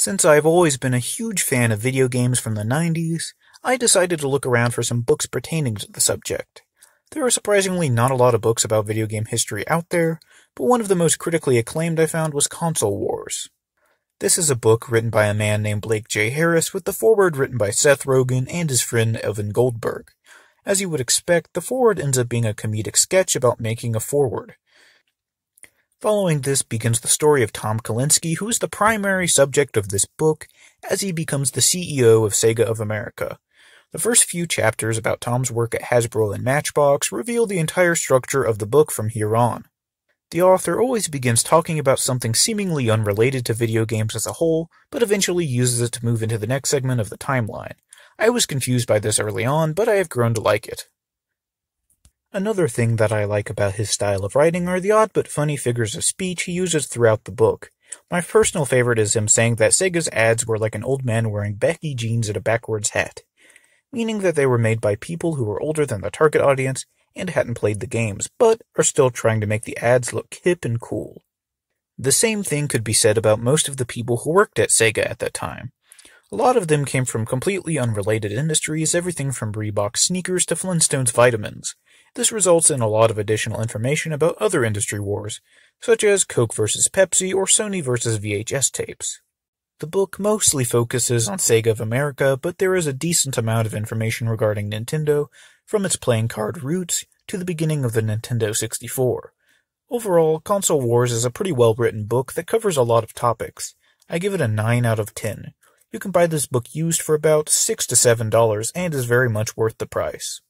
Since I've always been a huge fan of video games from the 90s, I decided to look around for some books pertaining to the subject. There are surprisingly not a lot of books about video game history out there, but one of the most critically acclaimed I found was Console Wars. This is a book written by a man named Blake J. Harris with the foreword written by Seth Rogen and his friend Evan Goldberg. As you would expect, the foreword ends up being a comedic sketch about making a foreword. Following this begins the story of Tom Kalinske, who is the primary subject of this book, as he becomes the CEO of Sega of America. The first few chapters about Tom's work at Hasbro and Matchbox reveal the entire structure of the book from here on. The author always begins talking about something seemingly unrelated to video games as a whole, but eventually uses it to move into the next segment of the timeline. I was confused by this early on, but I have grown to like it. Another thing that I like about his style of writing are the odd but funny figures of speech he uses throughout the book. My personal favorite is him saying that Sega's ads were like an old man wearing baggy jeans and a backwards hat, meaning that they were made by people who were older than the target audience and hadn't played the games, but are still trying to make the ads look hip and cool. The same thing could be said about most of the people who worked at Sega at that time. A lot of them came from completely unrelated industries, everything from Reebok sneakers to Flintstones vitamins. This results in a lot of additional information about other industry wars, such as Coke vs. Pepsi or Sony vs. VHS tapes. The book mostly focuses on Sega of America, but there is a decent amount of information regarding Nintendo, from its playing card roots to the beginning of the Nintendo 64. Overall, Console Wars is a pretty well-written book that covers a lot of topics. I give it a 9 out of 10. You can buy this book used for about $6 to $7 and is very much worth the price.